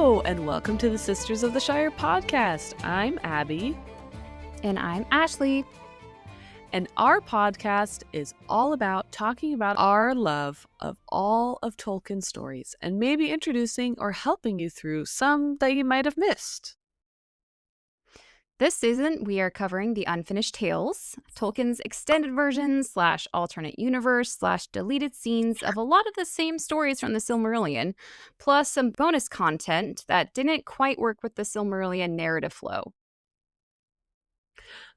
Hello, and welcome to the Sisters of the Shire podcast. I'm Abby. And I'm Ashley. And our podcast is all about talking about our love of all of Tolkien's stories and maybe introducing or helping you through some that you might have missed. This season, we are covering the Unfinished Tales, Tolkien's extended version / alternate universe / deleted scenes of a lot of the same stories from the Silmarillion, plus some bonus content that didn't quite work with the Silmarillion narrative flow.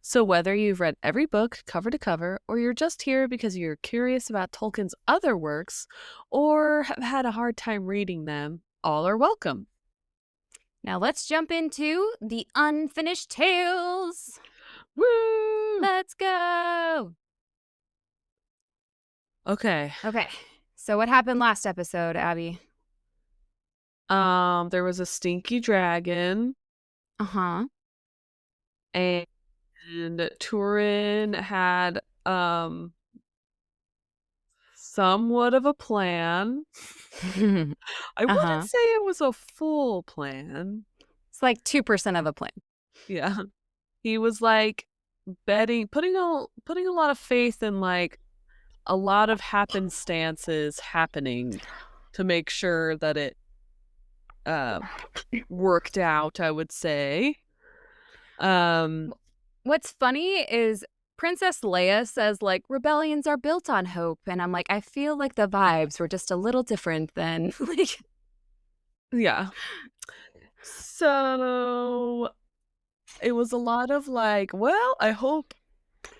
So whether you've read every book cover to cover, or you're just here because you're curious about Tolkien's other works, or have had a hard time reading them, all are welcome. Now let's jump into the Unfinished Tales. Woo! Let's go! Okay. So what happened last episode, Abby? There was a stinky dragon. Uh-huh. And Túrin had somewhat of a plan. I wouldn't say it was a full plan. It's like 2% of a plan. Yeah. He was like putting a lot of faith in like a lot of happenstances happening to make sure that it worked out, I would say. What's funny is Princess Leia says, like, rebellions are built on hope. And I'm like, I feel like the vibes were just a little different than, like... Yeah. So it was a lot of like, well, I hope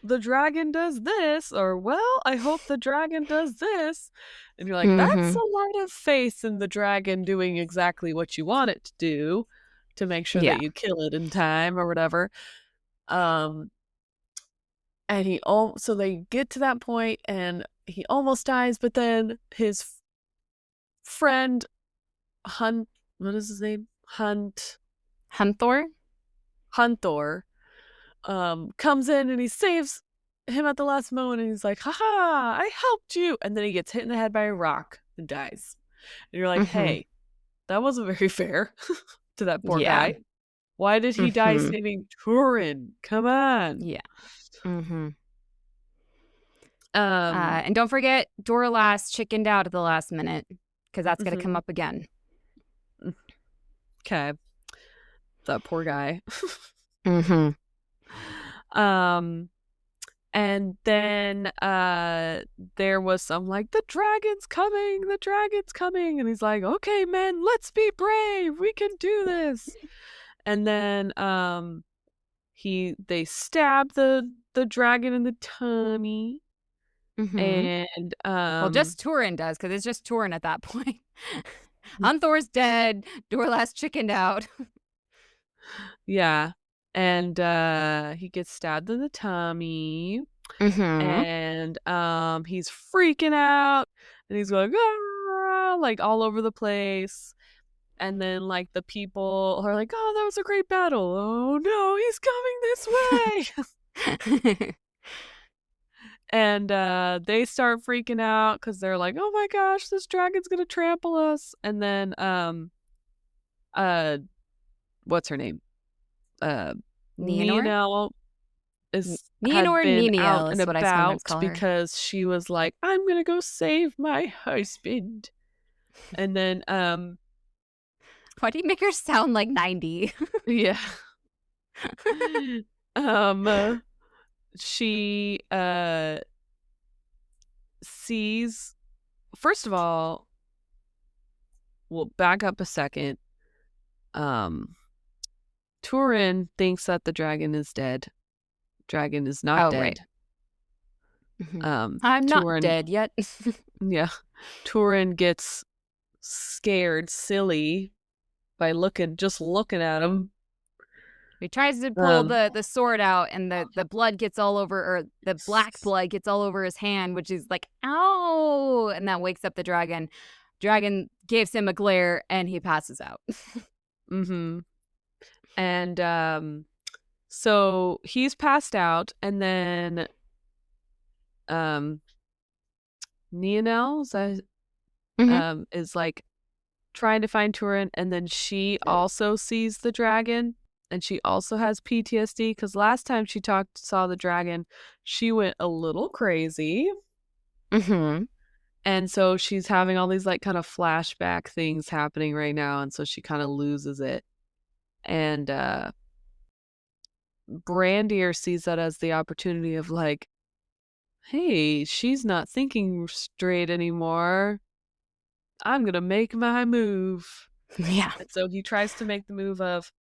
the dragon does this, or, well, I hope the dragon does this. And you're like, that's a lot of faith in the dragon doing exactly what you want it to do to make sure that you kill it in time or whatever. And so they get to that point and he almost dies, but then his friend what is his name? Hunthor comes in and he saves him at the last moment, and he's like, haha, I helped you. And then he gets hit in the head by a rock and dies. And you're like, hey, that wasn't very fair to that poor guy. Why did he die saving Túrin? Come on. Yeah. And don't forget, Dorlass chickened out at the last minute, because that's going to come up again. Okay. That poor guy. And then there was some like, the dragon's coming. And he's like, okay, men, let's be brave. We can do this. And then they stab the dragon in the tummy. And well, just Túrin does, because it's just Túrin at that point. Hunthor's dead. Dorlass chickened out. Yeah. And he gets stabbed in the tummy. And he's freaking out. And he's going, ah, like all over the place. And then like the people are like, oh, that was a great battle. Oh no, he's coming this way. And they start freaking out because they're like, oh my gosh, this dragon's gonna trample us. And then what's her name? Níniel out and about because she was like, I'm gonna go save my husband. And then why do you make her sound like 90? Yeah. She sees, first of all, we'll back up a second. Túrin thinks that the dragon is dead. Dragon is not dead. Right. I'm not dead yet. Yeah. Túrin gets scared, silly, by just looking at him. He tries to pull the sword out, and the blood gets all over, or the black blood gets all over his hand, which is like, ow! And that wakes up the dragon. Dragon gives him a glare, and he passes out. And so he's passed out, and then Níniel is like trying to find Túrin, and then she also sees the dragon, and she also has PTSD because last time she saw the dragon, she went a little crazy. Mm-hmm. And so she's having all these like kind of flashback things happening right now, and so she kind of loses it. And Brandir sees that as the opportunity of like, hey, she's not thinking straight anymore. I'm gonna make my move. Yeah. And so he tries to make the move of,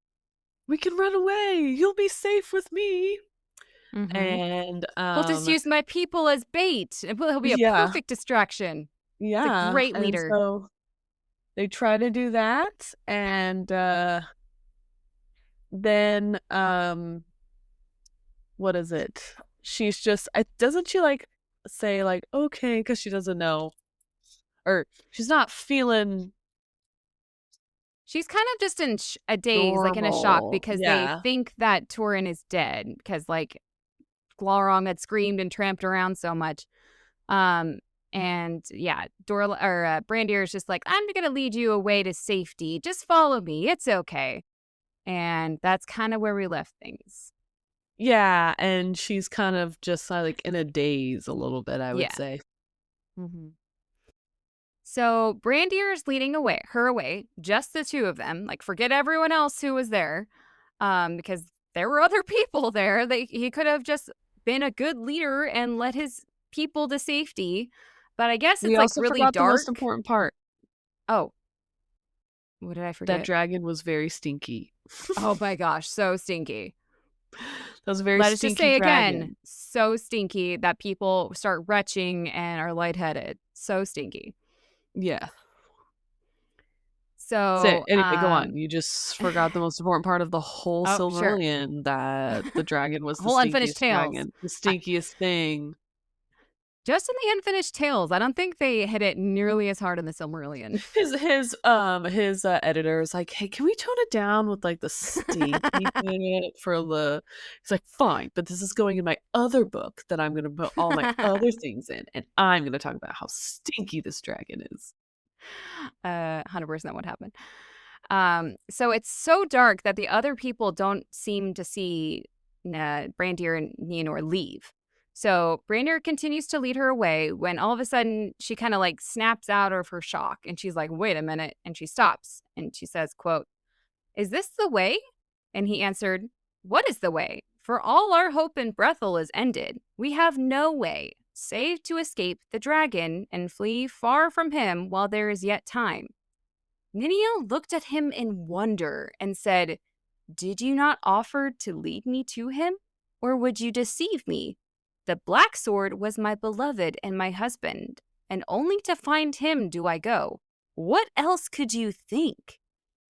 we can run away. You'll be safe with me. Mm-hmm. And He'll just use my people as bait. He'll be a yeah, perfect distraction. He's a yeah. great And leader. so they try to do that, and then what is it? She's just doesn't she like say like okay because she doesn't know, or she's not feeling She's kind of just in a daze, like in a shock, normal. because they Yeah. think that Túrin is dead because like Glaurung had screamed and tramped around so much. And yeah, Brandir is just like, I'm gonna lead you away to safety. Just follow me. It's okay. And that's kind of where we left things. Yeah, and she's kind of just like in a daze a little bit, I would Yeah. say. Mm-hmm. So Brandir is leading her away, just the two of them. Like, forget everyone else who was there, because there were other people there. He could have just been a good leader and led his people to safety. But I guess We it's like also really forgot the most dark. important part. Oh, what did I That forget? dragon was very stinky. Oh my gosh, so stinky. That was a very Let us just stinky say again, dragon. so stinky that people start retching and are lightheaded. So stinky. Yeah. So So, anyway, go on. You just forgot the most important part of the whole oh, sure. Silmarillion, that the dragon was the Whole unfinished stinkiest tales. dragon. The stinkiest thing. Just in the unfinished tales, I don't think they hit it nearly as hard in the Silmarillion. His editor is like, hey, can we tone it down with like the stinky in it for the he's like, fine, but this is going in my other book that I'm gonna put all my other things in, and I'm gonna talk about how stinky this dragon is. 100% what happened. So it's so dark that the other people don't seem to see Brandir and Nienor leave. So Brandir continues to lead her away when all of a sudden she kind of like snaps out of her shock and she's like, wait a minute. And she stops and she says, quote, is this the way? And he answered, what is the way? For all our hope in Brethel is ended. We have no way, save to escape the dragon and flee far from him while there is yet time. Níniel looked at him in wonder and said, did you not offer to lead me to him? Or would you deceive me? The black sword was my beloved and my husband, and only to find him do I go. What else could you think?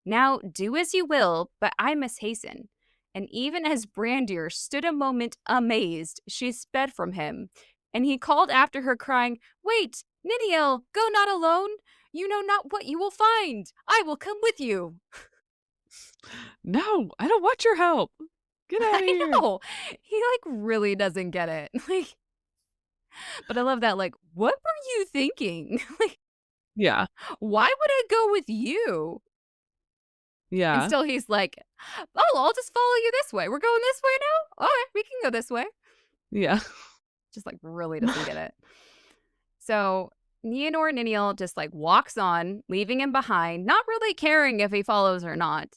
Now do as you will, but I must hasten. And even as Brandir stood a moment amazed, she sped from him. And he called after her, crying, wait, Níniel, go not alone. You know not what you will find. I will come with you. No, I don't want your help. Get out of I here. know. He like really doesn't get it. Like, but I love that. Like, what were you thinking? Like, Yeah. why would I go with you? And Yeah. still he's like, oh, I'll just follow you this way. We're going this way now? All right, we can go this way. Yeah. Just like really doesn't get it. So Nienor Níniel just like walks on, leaving him behind, not really caring if he follows or not.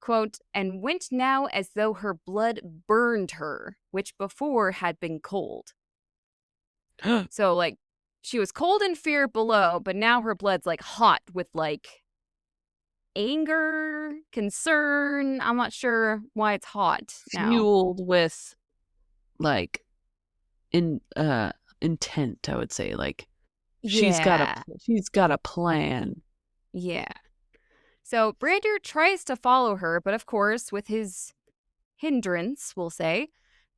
Quote, and went now as though her blood burned her, which before had been cold. So like she was cold in fear below, but now her blood's like hot with like anger, concern. I'm not sure why it's hot now. Fueled with like in intent, I would say. Like Yeah. she's got a plan. Yeah. So Brandir tries to follow her, but of course, with his hindrance, we'll say,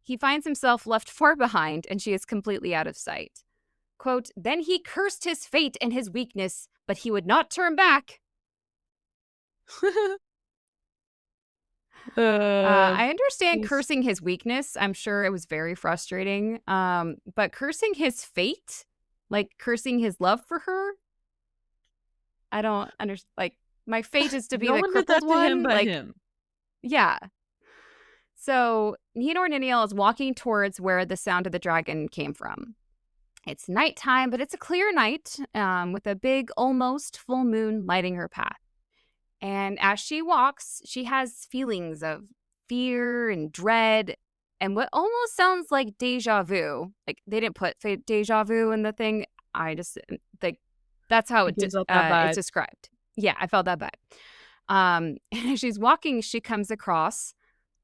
he finds himself left far behind and she is completely out of sight. Quote, then he cursed his fate and his weakness, but he would not turn back. I understand He's cursing his weakness. I'm sure it was very frustrating. But cursing his fate, like cursing his love for her, I don't understand. Like, My fate is to be No the one did crippled that to him one. but Like, him. yeah. So Níniel is walking towards where the sound of the dragon came from. It's nighttime, but it's a clear night with a big, almost full moon lighting her path. And as she walks, she has feelings of fear and dread and what almost sounds like deja vu. Like, they didn't put deja vu in the thing. I just like that's how It gives up that it's vibe. described. Yeah, I felt that vibe. And as she's walking, she comes across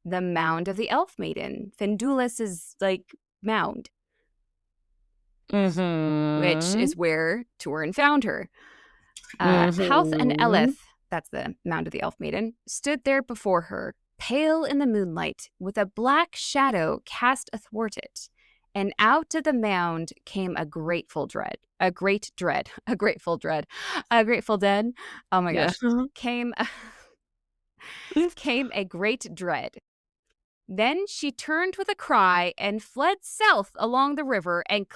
the mound of the elf maiden, Findulus's mound, which Mm-hmm. is where Túrin found her. Halth and Mm-hmm. Eleth, that's the mound of the elf maiden, stood there before her, pale in the moonlight, with a black shadow cast athwart it. And out of the mound came a grateful dead. Oh my Yeah. gosh. Came a great dread. Then she turned with a cry and fled south along the river and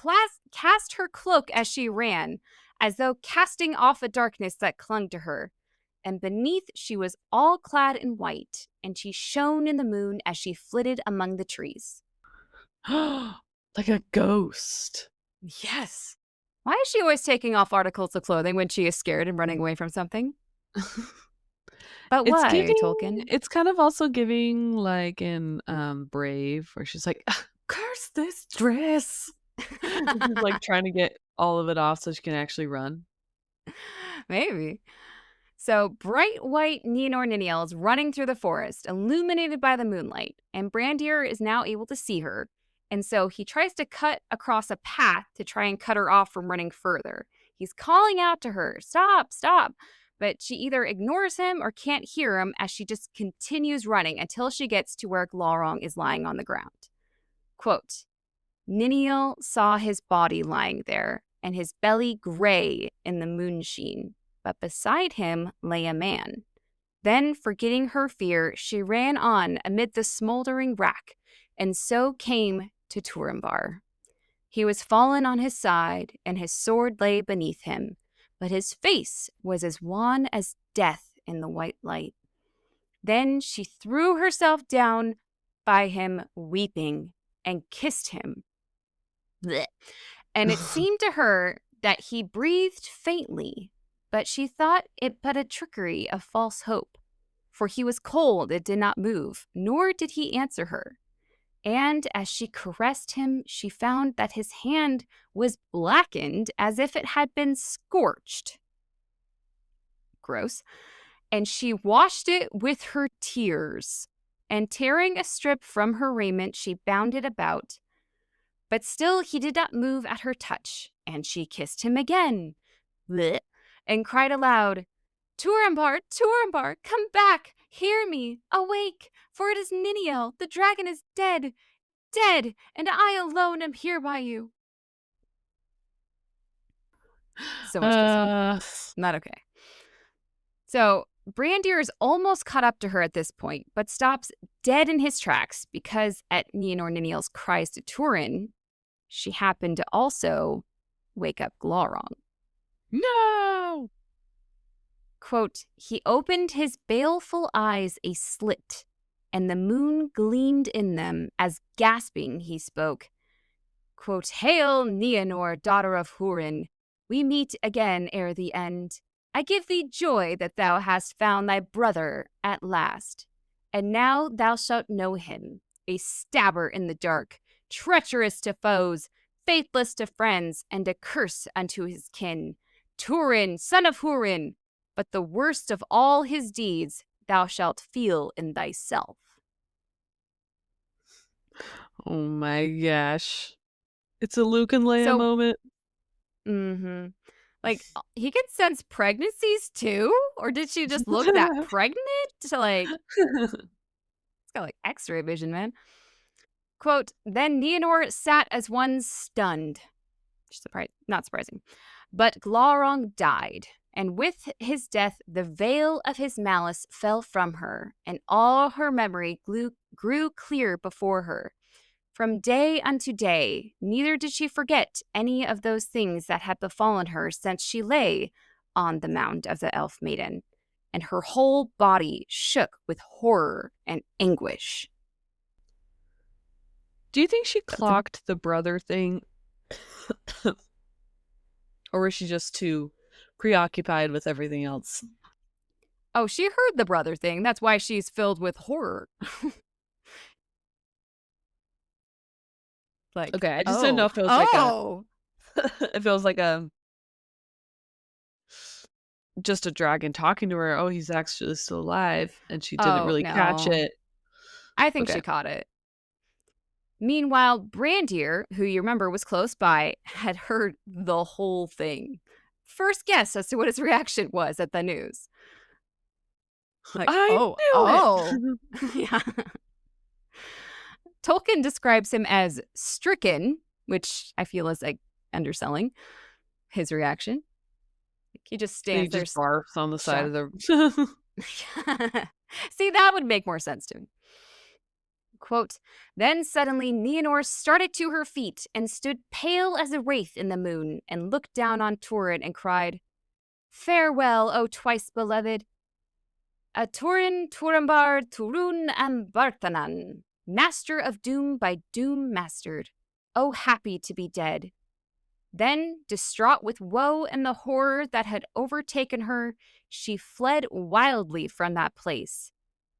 cast her cloak as she ran, as though casting off a darkness that clung to her. And beneath she was all clad in white, and she shone in the moon as she flitted among the trees. Like a ghost. Yes. Why is she always taking off articles of clothing when she is scared and running away from something? But It's why, giving, Tolkien? it's kind of also giving like in Brave, where she's like, curse this dress. She's like trying to get all of it off so she can actually run. Maybe. So bright white Níniel is running through the forest, illuminated by the moonlight, and Brandir is now able to see her. And so he tries to cut across a path to try and cut her off from running further. He's calling out to her, stop, stop. But she either ignores him or can't hear him as she just continues running until she gets to where Glaurung is lying on the ground. Quote, Níniel saw his body lying there, and his belly gray in the moonsheen, but beside him lay a man. Then, forgetting her fear, she ran on amid the smoldering wrack, and so came to Turambar. He was fallen on his side, and his sword lay beneath him, but his face was as wan as death in the white light. Then she threw herself down by him, weeping, and kissed him. Blech. And it seemed to her that he breathed faintly, but she thought it but a trickery of false hope. For he was cold and did not move, nor did he answer her. And as she caressed him, she found that his hand was blackened as if it had been scorched. Gross. And she washed it with her tears. And tearing a strip from her raiment, she bound it about. But still he did not move at her touch, and she kissed him again, bleh, and cried aloud, Turambar, Turambar, come back, hear me, awake, for it is Níniel, the dragon is dead, dead, and I alone am here by you. So much kissing. Not okay. So Brandir is almost caught up to her at this point, but stops dead in his tracks because at Níniel's cries to Túrin, she happened to also wake up Glaurung. No! Quote, he opened his baleful eyes a slit, and the moon gleamed in them as gasping he spoke. Quote, hail, Nienor, daughter of Hurin. We meet again ere the end. I give thee joy that thou hast found thy brother at last. And now thou shalt know him, a stabber in the dark, treacherous to foes, faithless to friends, and a curse unto his kin. Túrin, son of Hurin, but the worst of all his deeds thou shalt feel in thyself. Oh my gosh. It's a Luke and Leia moment. Mm-hmm. Like, he can sense pregnancies too? Or did she just look that pregnant? It's got x-ray vision, man. Quote, then Níniel sat as one stunned. Not surprising. But Glaurung died, and with his death the veil of his malice fell from her, and all her memory grew clear before her. From day unto day, neither did she forget any of those things that had befallen her since she lay on the mound of the elf maiden. and her whole body shook with horror and anguish. Do you think she clocked the brother thing? Or was she just too preoccupied with everything else? Oh, she heard the brother thing. That's why she's filled with horror. Like, okay, I just didn't know if it was like if it was like just a dragon talking to her. Oh, he's actually still alive, and she didn't really catch it. I think she caught it. Meanwhile, Brandir, who you remember was close by, had heard the whole thing. First guess as to what his reaction was at the news. Like, I knew it. Yeah. Tolkien describes him as stricken, which I feel is like underselling his reaction. He just stands there. He just barfs on the side of the... See, that would make more sense to me. Quote, then suddenly Nienor started to her feet and stood pale as a wraith in the moon and looked down on Túrin and cried, farewell, O twice beloved. A Túrin Turambar Turun Ambartanan, master of doom by doom mastered. Oh, happy to be dead. Then, distraught with woe and the horror that had overtaken her, she fled wildly from that place.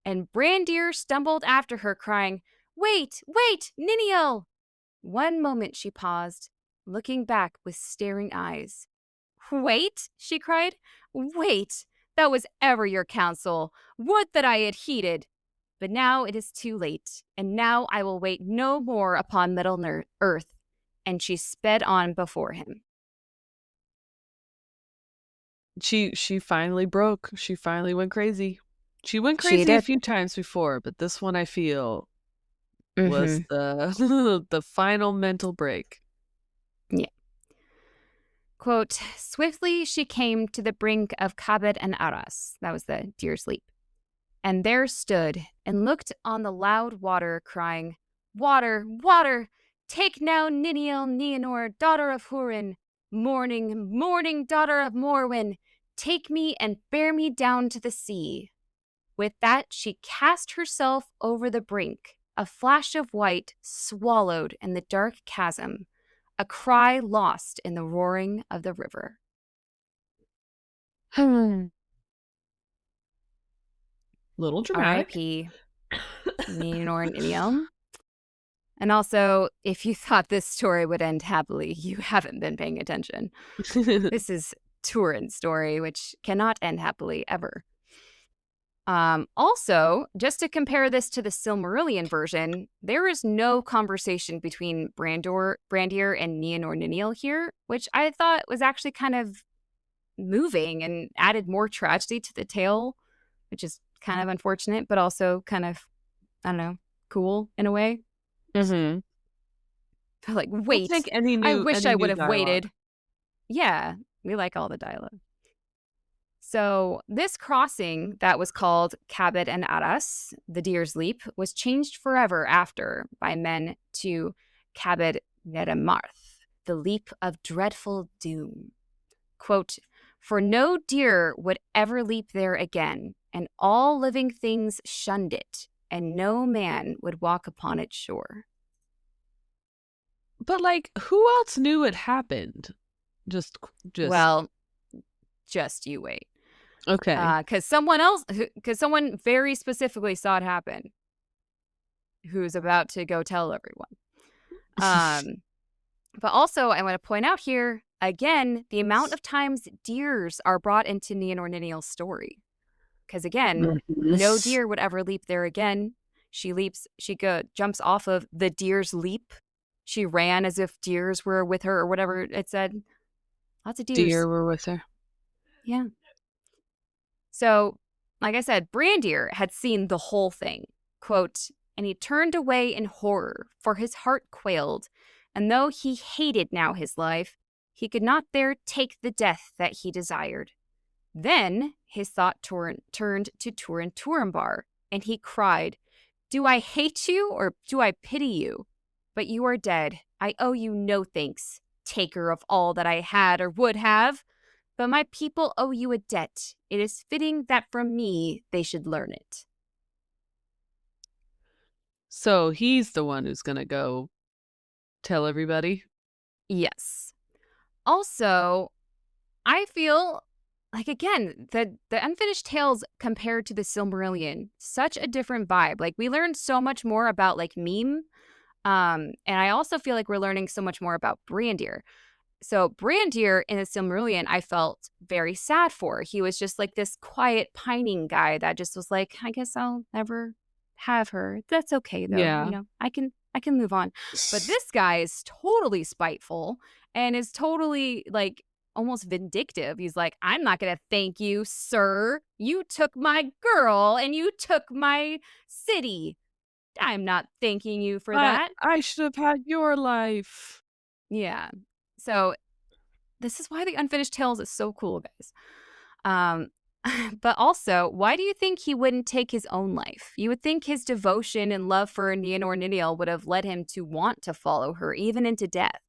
And Brandir stumbled after her, crying, wait, wait, Níniel! One moment she paused, looking back with staring eyes. Wait, she cried, wait, that was ever your counsel. Would that I had heeded. But now it is too late, and now I will wait no more upon Middle Earth. And she sped on before him. She finally broke. She finally went crazy. She went crazy a few times before, but this one I feel was the the final mental break. Yeah. Quote, swiftly she came to the brink of Cabed and Aras. That was the deer's leap. And there stood and looked on the loud water, crying, water, water! Take now Níniel, Nienor, daughter of Hurin, mourning, mourning daughter of Morwen, take me and bear me down to the sea. With that she cast herself over the brink, a flash of white swallowed in the dark chasm, a cry lost in the roaring of the river. Little dramatic. R.I.P. Nienor and Níniel. And also, if you thought this story would end happily, you haven't been paying attention. This is Túrin's story, which cannot end happily ever. Also, just to compare this to the Silmarillion version, there is no conversation between Brandir and Níniel Níniel here, which I thought was actually kind of moving and added more tragedy to the tale, which is kind of unfortunate, but also kind of, I don't know, cool in a way. Like, wait, I wish I would have waited. Yeah, we like all the dialogue. So this crossing that was called Cabed and Aras, the Deer's Leap, was changed forever after by men to Cabed Neremarth, the leap of dreadful doom. Quote, for no deer would ever leap there again, and all living things shunned it, and no man would walk upon its shore. But, like, who else knew it happened? Just. Well, just you wait. Okay. Because someone very specifically saw it happen, who's about to go tell everyone. But also, I want to point out here, again, the amount of times deers are brought into Níniel Níniel's story. Because again, no deer would ever leap there again. She jumps off of the deer's leap. She ran as if deers were with her or whatever it said. Lots of deers. Deer were with her. Yeah. So, like I said, Brandir had seen the whole thing. Quote, and he turned away in horror, for his heart quailed. And though he hated now his life, he could not there take the death that he desired. Then his thought turned to Túrin Turambar, and he cried, do I hate you or do I pity you? But you are dead. I owe you no thanks, taker of all that I had or would have. But my people owe you a debt. It is fitting that from me they should learn it. So he's the one who's gonna go tell everybody? Yes. Also, I feel like, again, the Unfinished Tales compared to the Silmarillion, such a different vibe. Like, we learned so much more about, like, Meme. And I also feel like we're learning so much more about Brandir. So Brandir in the Silmarillion, I felt very sad for. He was just like this quiet, pining guy that just was like, I guess I'll never have her. That's okay though. Yeah. I can move on. But this guy is totally spiteful and is totally like almost vindictive. He's like, I'm not gonna thank you, sir. You took my girl and you took my city. I'm not thanking you for that. I should have had your life. Yeah. So this is why the Unfinished Tales is so cool, guys. Um, but also, why do you think he wouldn't take his own life? You would think his devotion and love for Níniel would have led him to want to follow her, even into death.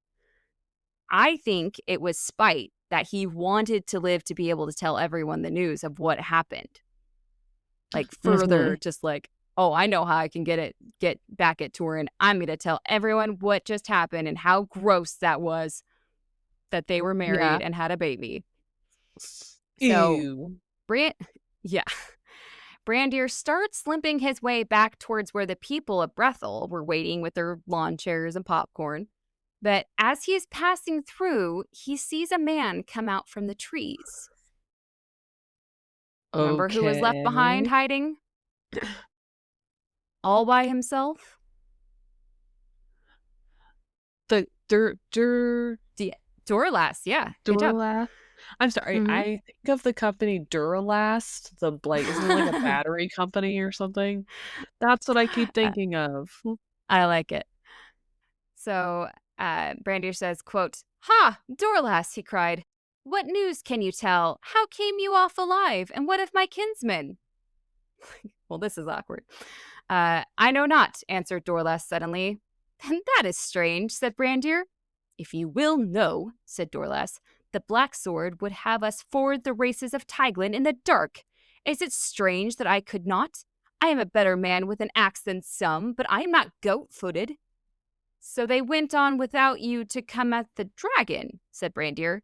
I think it was spite that he wanted to live to be able to tell everyone the news of what happened. Like, further, just like, oh, I know how I can get back at Túrin. I'm going to tell everyone what just happened and how gross that was that they were married and had a baby. Ew. So, Brandir starts limping his way back towards where the people of Brethel were waiting with their lawn chairs and popcorn. But as he is passing through, he sees a man come out from the trees. Remember who was left behind hiding? All by himself? The Duralast, yeah. Duralast. I'm sorry, I think of the company Duralast. Isn't it like a battery company or something? That's what I keep thinking of. I like it. So Brandir says, quote, "Ha, Duralast," he cried. "What news can you tell? How came you off alive? And what of my kinsmen?" Well, this is awkward. "I know not," answered Duralast suddenly. "And that is strange," said Brandir. "If you will know," said Duralast, "the Black Sword would have us ford the races of Teiglin in the dark. Is it strange that I could not? I am a better man with an axe than some, but I am not goat-footed." "So they went on without you to come at the dragon," said Brandir.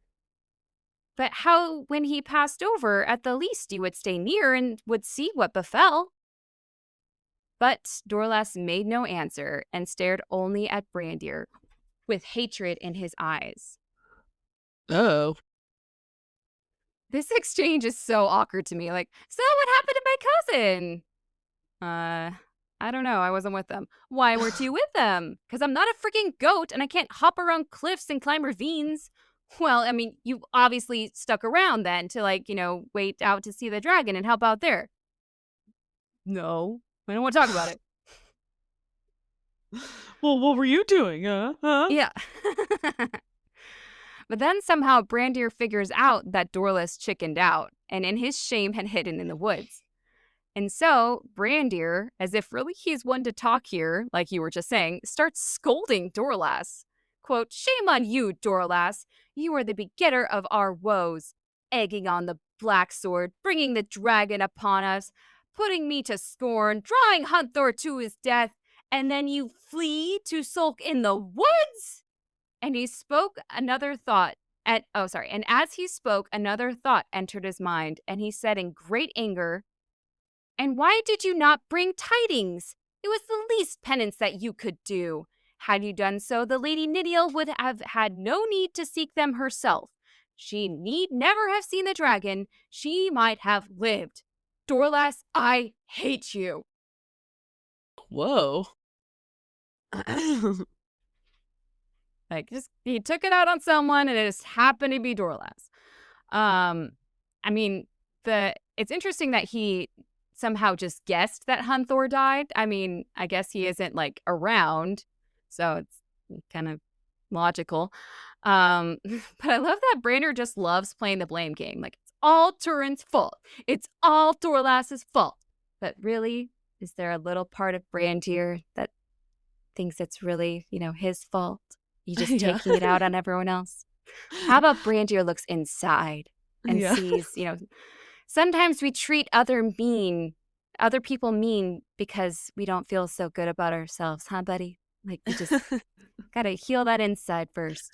"But how, when he passed over, at the least you would stay near and would see what befell?" But Duralast made no answer and stared only at Brandir, with hatred in his eyes. Oh. This exchange is so awkward to me. Like, "So what happened to my cousin?" I don't know. I wasn't with them. "Why weren't you with them?" "Because I'm not a freaking goat and I can't hop around cliffs and climb ravines." "Well, I mean, you obviously stuck around then to, like, wait out to see the dragon and help out there." "No, I don't want to talk about it." Well, what were you doing, huh? Yeah. But then somehow Brandir figures out that Duralast chickened out and in his shame had hidden in the woods. And so Brandir, as if really he's one to talk here, like you were just saying, starts scolding Duralast. Quote, "Shame on you, Duralast. You are the begetter of our woes, egging on the Black Sword, bringing the dragon upon us, putting me to scorn, drawing Hunthor to his death, and then you flee to sulk in the woods?" And he spoke another thought. And as he spoke, another thought entered his mind, and he said in great anger, "And why did you not bring tidings? It was the least penance that you could do. Had you done so, the Lady Níniel would have had no need to seek them herself. She need never have seen the dragon. She might have lived. Duralast, I hate you." Whoa. Like, just he took it out on someone, and it just happened to be Duralast. I mean, it's interesting that he somehow just guessed that Hunthor died. I mean, I guess he isn't like around, so it's kind of logical. But I love that Brandir just loves playing the blame game. Like, it's all Túrin's fault. It's all Duralast's fault. But really, is there a little part of Brandir that thinks it's really, his fault? You just taking it out on everyone else? How about Brandir looks inside? and Yeah. sees, sometimes we treat other people mean because we don't feel so good about ourselves, huh, buddy? Like, we just gotta heal that inside first.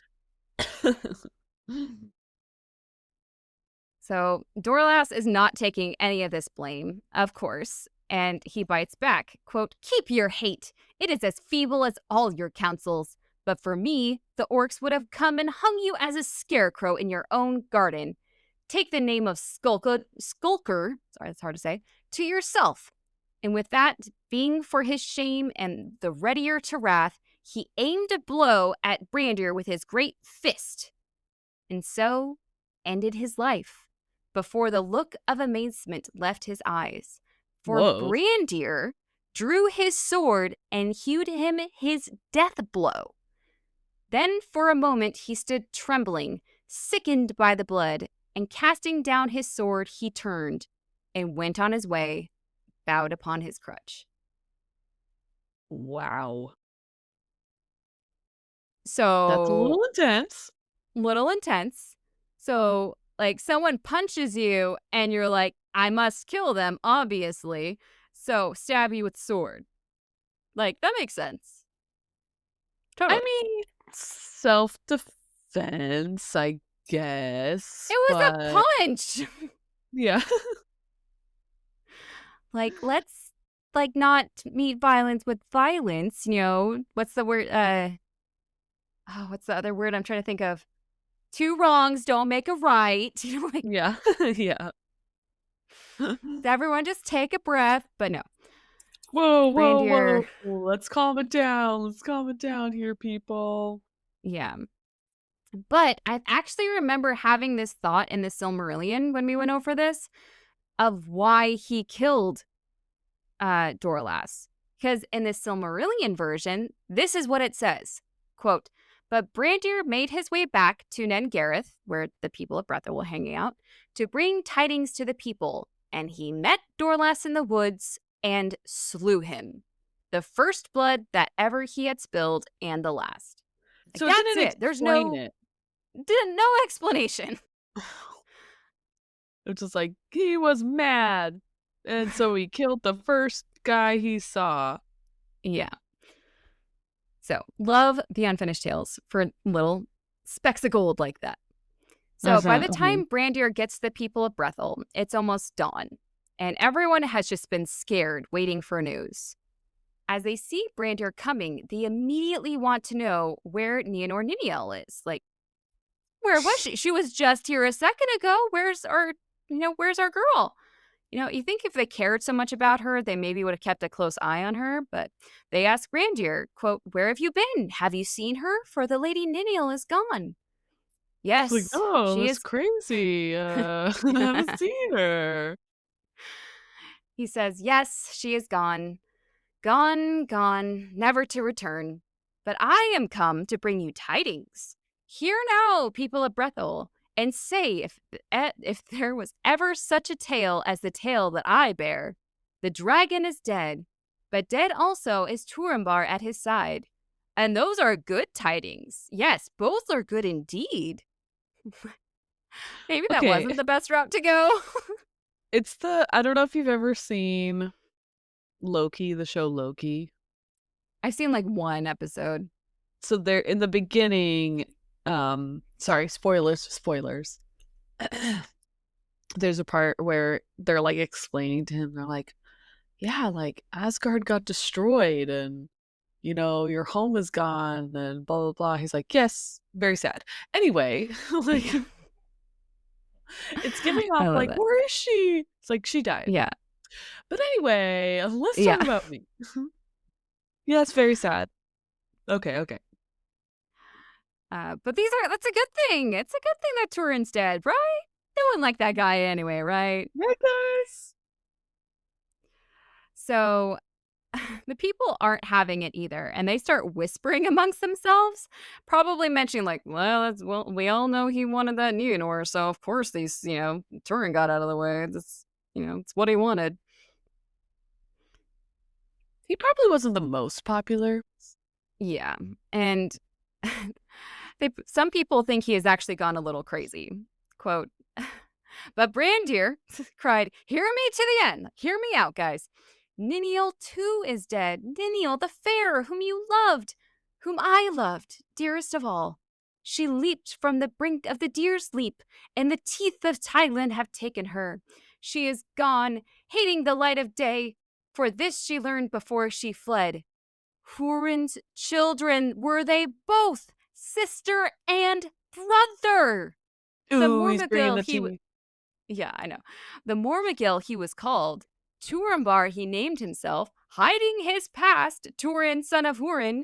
So Dorlas is not taking any of this blame, of course, and he bites back, quote, "Keep your hate. It is as feeble as all your counsels. But for me, the orcs would have come and hung you as a scarecrow in your own garden. Take the name of Skulker, sorry, that's hard to say, to yourself." And with that being for his shame and the readier to wrath, he aimed a blow at Brandir with his great fist, and so ended his life before the look of amazement left his eyes. For Whoa. Brandir drew his sword and hewed him his death blow. Then for a moment he stood trembling, sickened by the blood, and casting down his sword he turned and went on his way, bowed upon his crutch. Wow. That's a So, little intense. little intense. So, like, someone punches you and you're like, I must kill them, obviously. So, stab you with sword. Like, that makes sense. I Totally. mean, self-defense, I guess, It was but a punch. yeah. Like, let's, like, not meet violence with violence, What's the word? What's the other word I'm trying to think of? Two wrongs don't make a right. Like, Yeah. Yeah. everyone just take a breath. But no, Whoa, whoa, Brandir, whoa. Let's calm it down. Let's calm it down here, people. yeah. But I actually remember having this thought in the Silmarillion when we went over this of why he killed Dorlas. Because in the Silmarillion version, this is what it says. Quote, "But Brandir made his way back to Nen Gareth, where the people of Brethil were hanging out, to bring tidings to the people, and he met Dorlas in the woods and slew him. The first blood that ever he had spilled and the last." Like, So it that's didn't it. There's explain it. no explanation. It's just like he was mad, and so he killed the first guy he saw. Yeah. So, love the Unfinished Tales for little specks of gold like that. So, by the time Brandir gets the people of Brethil, it's almost dawn, and everyone has just been scared, waiting for news. As they see Brandir coming, they immediately want to know where Níniel is. Like, where was she? She was just here a second ago. Where's our girl? You think if they cared so much about her, they maybe would have kept a close eye on her, but they ask Brandir, quote, "Where have you been? Have you seen her? For the Lady Níniel is gone." It's like, Yes, oh, she that's is. crazy. I haven't seen her. He says, "Yes, she is gone. Gone, gone, never to return. But I am come to bring you tidings. Hear now, people of Brethil, and say if there was ever such a tale as the tale that I bear. The dragon is dead, but dead also is Turambar at his side. And those are good tidings. Yes, both are good indeed." Maybe that Okay, wasn't the best route to go. I don't know if you've ever seen Loki, the show Loki. I've seen like one episode. So they're in the beginning, sorry, spoilers. There's a part where they're like explaining to him, they're like, yeah, like Asgard got destroyed and your home is gone and blah blah blah. He's like, yes, very sad. Anyway, like it's giving I off love like, it. where is she? It's like she died. Yeah. But anyway, let's Yeah. talk about me. Yeah, it's very sad. Okay. But that's a good thing. It's a good thing that Túrin's dead, right? They wouldn't like that guy anyway, right? Yeah, guys. So the people aren't having it either, and they start whispering amongst themselves, probably mentioning like, well, we all know he wanted that Níniel, so of course Túrin got out of the way. It's what he wanted. He probably wasn't the most popular. Yeah, and some people think he has actually gone a little crazy. Quote, But Brandir cried, "Hear me to the end. Hear me out, guys. Níniel too is dead. Níniel, the fair, whom you loved, whom I loved, dearest of all. She leaped from the brink of the Deer's Leap, and the teeth of Thailand have taken her. She is gone, hating the light of day, for this she learned before she fled. Hurin's children were they both, sister and brother. The Ooh, he's bringing Mormogil the tea. yeah, I know. The Mormogil he was called. Turambar he named himself, hiding his past, Túrin, son of Hurin.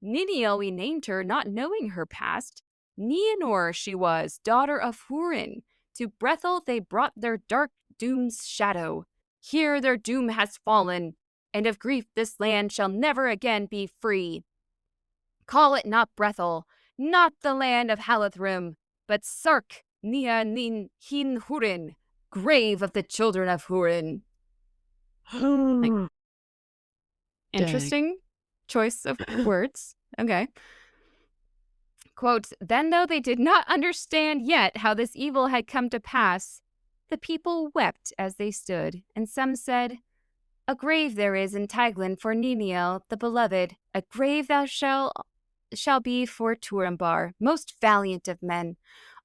Níniel we named her, not knowing her past. Nienor she was, daughter of Hurin. To Brethel they brought their dark doom's shadow. Here their doom has fallen, and of grief this land shall never again be free. Call it not Brethel, not the land of Halathrim, but Sark Nia Nin Hin Hurin, grave of the children of Hurin. Like, interesting choice of words. Okay. Quote, then though they did not understand yet how this evil had come to pass, the people wept as they stood, and some said, a grave there is in Taglan for Níniel, the beloved, a grave thou shall be for Turambar, most valiant of men.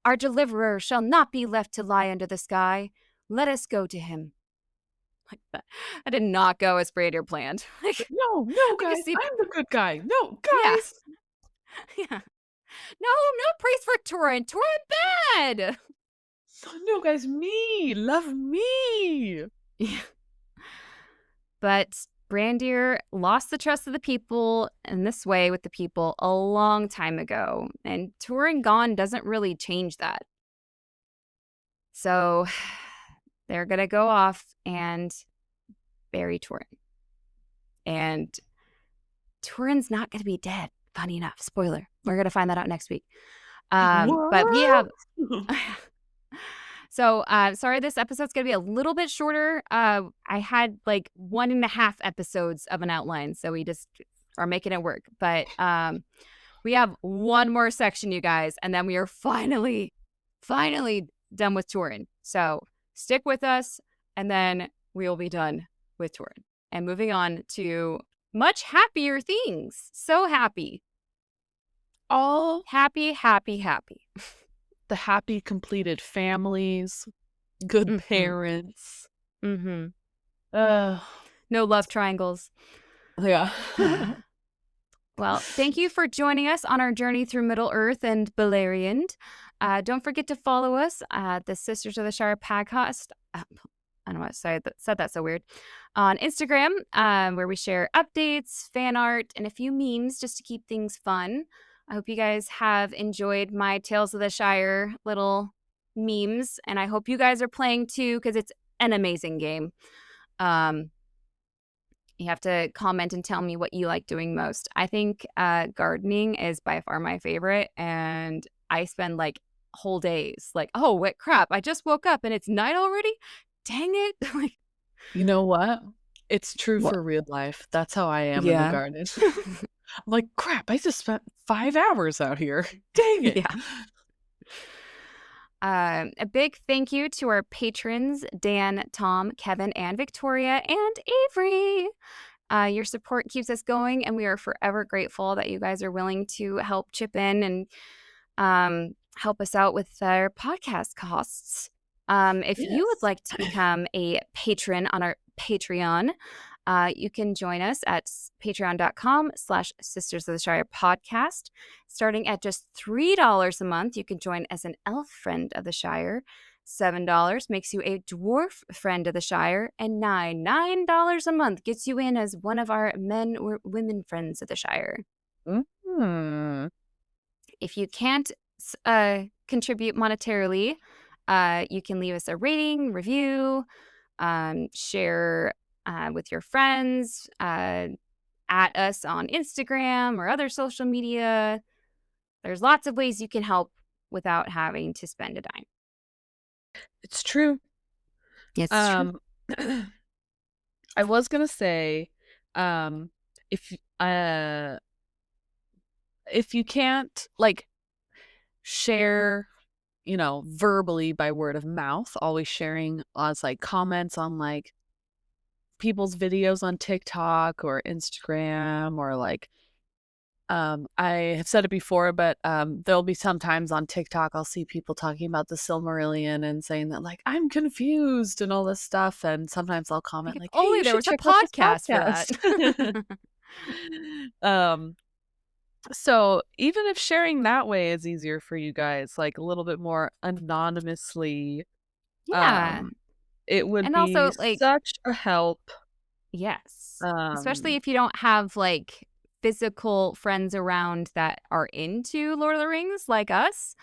Our deliverer shall not be left to lie under the sky. Let us go to him. Like that. I did not go as Brandir planned. Like, no, guys, I'm the good guy. No, guys. Yeah. Yeah. No praise for Túrin. Túrin bad. No, guys, me. Love me. Yeah. But Brandir lost the trust of the people in this way with the people a long time ago, and Túrin gone doesn't really change that. So they're going to go off and bury Túrin. And Túrin's not going to be dead, funny enough. Spoiler. We're going to find that out next week. But we have... So, sorry, this episode's going to be a little bit shorter. I had like 1.5 episodes of an outline, so we just are making it work. But we have one more section, you guys, and then we are finally done with Túrin. So stick with us, and then we will be done with Túrin. And moving on to much happier things. So happy. All happy. The happy completed families, good parents. No love triangles. Yeah. Well, thank you for joining us on our journey through Middle Earth and Beleriand. Don't forget to follow us at the Sisters of the Shire podcast. I don't know why I said that so weird. On Instagram, where we share updates, fan art, and a few memes just to keep things fun. I hope you guys have enjoyed my Tales of the Shire little memes, and I hope you guys are playing too, because it's an amazing game. You have to comment and tell me what you like doing most. I think gardening is by far my favorite, and I spend like whole days like, oh, what crap, I just woke up and it's night already? Dang it. Like, you know what? It's true for real life. That's how I am in the garden. I'm like, crap, I just spent 5 hours out here. Dang it. Yeah. A big thank you to our patrons, Dan, Tom, Kevin, and Victoria, and Avery. Your support keeps us going, and we are forever grateful that you guys are willing to help chip in and help us out with our podcast costs. If you would like to become a patron on our Patreon, you can join us at patreon.com/Sisters of the Shire podcast. Starting at just $3 a month, you can join as an elf friend of the Shire. $7 makes you a dwarf friend of the Shire, and $9 a month gets you in as one of our men or women friends of the Shire. Mm-hmm. If you can't contribute monetarily, you can leave us a rating, review, share with your friends, at us on Instagram or other social media. There's lots of ways you can help without having to spend a dime. It's true. Yes, it's true. I was gonna say, if you can't like share verbally by word of mouth, always sharing as like comments on like people's videos on TikTok or Instagram, or like I have said it before, but there'll be sometimes on TikTok I'll see people talking about the Silmarillion and saying that like I'm confused and all this stuff, and sometimes I'll Like, comment if like, "Hey, only you there should was a check out this podcast for podcast." that. um so even if sharing that way is easier for you guys, like a little bit more anonymously, Yeah. it would And be also, like, such a help. yes. Especially Um if you don't have, like, physical friends around that are into Lord of the Rings like us.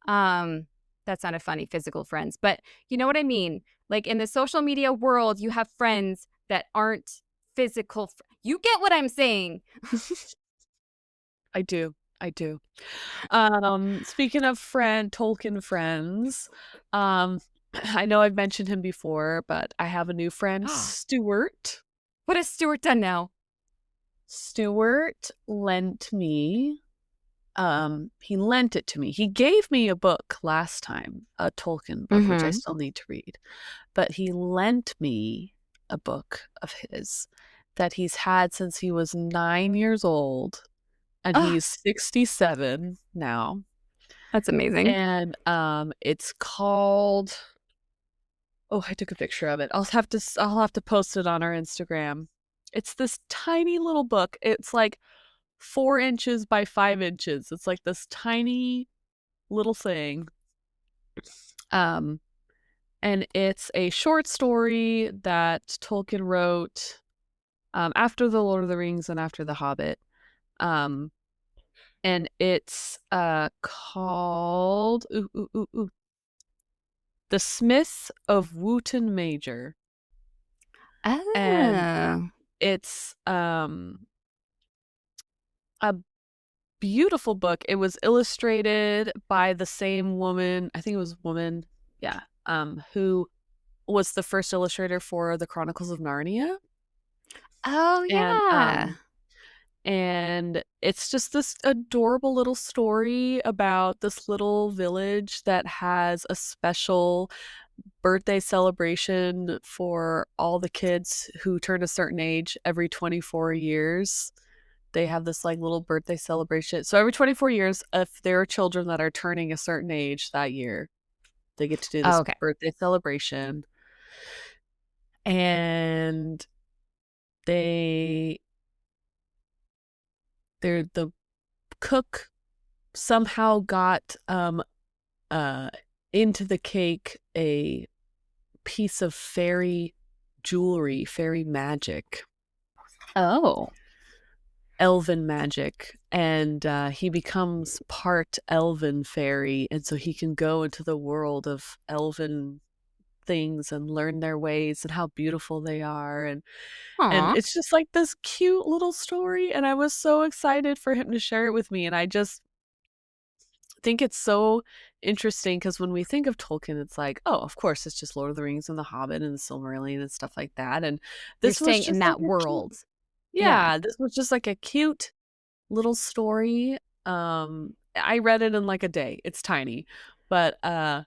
Um, that sounded funny, physical friends, but you know what I mean? Like, in the social media world, you have friends that aren't physical you get what I'm saying. I do. I do. Speaking of Tolkien friends, I know I've mentioned him before, but I have a new friend, Stuart. What has Stuart done now? Stuart lent me, he lent it to me. He gave me a book last time, a Tolkien book, which I Mhm. still need to read, but he lent me a book of his that he's had since he was 9 years old, and Ah, he's 67 now. that's amazing. And it's called, oh, I took a picture of it. I'll have to post it on our Instagram. It's this tiny little book. It's like 4 inches by 5 inches. It's like this tiny little thing. Um and it's a short story that Tolkien wrote after the Lord of the Rings and after the Hobbit. Um and it's called The Smith of Wootton Major. And Oh. it's a beautiful book. It was illustrated by the same woman, I think it was woman, yeah, who was the first illustrator for the Chronicles of Narnia. Oh, And yeah. it's just this adorable little story about this little village that has a special birthday celebration for all the kids who turn a certain age every 24 years. They have this like little birthday celebration. So every 24 years, if there are children that are turning a certain age that year, they get to do Oh, this okay. birthday celebration. And they the cook somehow got uh into the cake a piece of fairy jewelry, fairy magic, Oh. elven magic, and he becomes part elven fairy, and so he can go into the world of elven things and learn their ways and how beautiful they are, and Aw. it's just like this cute little story, and I was so excited for him to share it with me. And I just think it's so interesting because when we think of Tolkien, it's like, oh, of course, it's just Lord of the Rings and The Hobbit and the Silmarillion and stuff like that. And You're this was staying in just like that a cute, world. Yeah. yeah, this was just like a cute little story. I read it in like a day. It's tiny, but Well,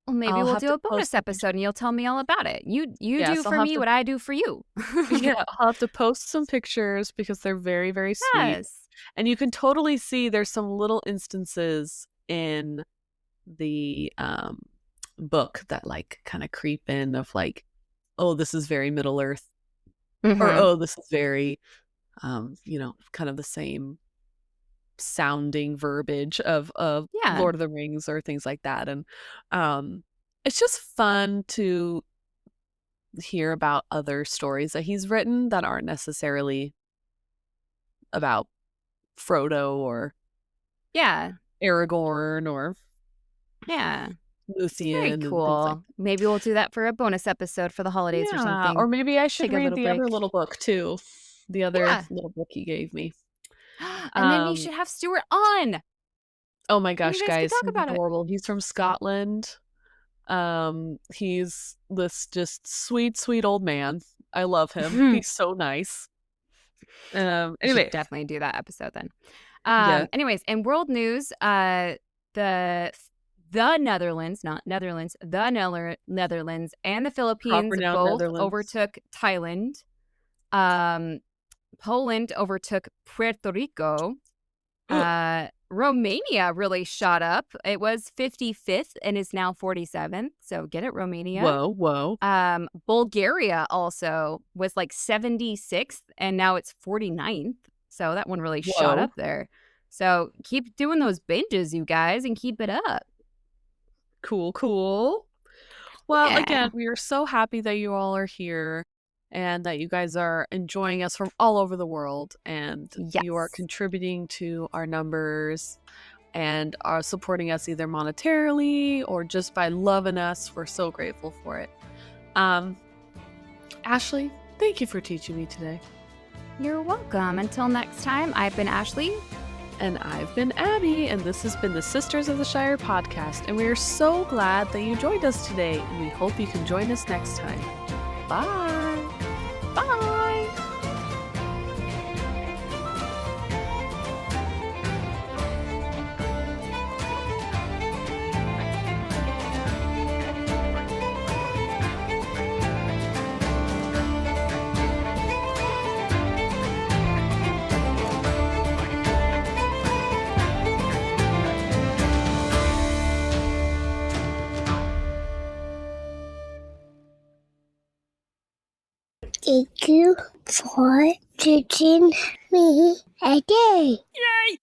maybe I'll we'll have do to a post bonus some pictures. episode and you'll tell me all about it. You do Yes, I'll for have me to. what I do for you. Yeah, I'll have to post some pictures because they're very, very sweet. Yes. And you can totally see there's some little instances in the book that like kind of creep in of like, oh, this is very Middle Earth, or Mhm. oh, this is very kind of the same sounding verbiage of Yeah. Lord of the Rings or things like that. And it's just fun to hear about other stories that he's written that aren't necessarily about Frodo or Yeah. Aragorn or Yeah. It's very Luthien and things like cool. that. Maybe we'll do that for a bonus episode for the holidays or Yeah, something. or maybe I should Take a read little the other break. little book too. The other Yeah. little book he gave me. And then you Um, should have Stuart on oh my and you gosh, guys could guys, talk he's about it. adorable. He's from Scotland. He's this just sweet, sweet old man. I love him. We He's so nice. should Anyway, definitely do that episode then. yeah. Anyways, in world news, the the Netherlands, not Netherlands, the Netherlands and the Philippines Proper noun both Netherlands. overtook Thailand. Poland overtook Puerto Rico. Romania really shot up. It was 55th and is now 47th. So get it, Romania. Whoa. Bulgaria also was like 76th and now it's 49th. So that one really shot up there. So keep doing those binges, you guys, and keep it up. Cool. Well, again, we are so happy that you all are here and that you guys are enjoying us from all over the world, and you are contributing to our numbers and are supporting us either monetarily or just by loving us. We're so grateful for it. Ashley, thank you for teaching me today. You're welcome. Until next time, I've been Ashley. And I've been Abby, and this has been the Sisters of the Shire podcast, and we are so glad that you joined us today, and we hope you can join us next time. Bye! Bye! Thank you for teaching me a day. Yay!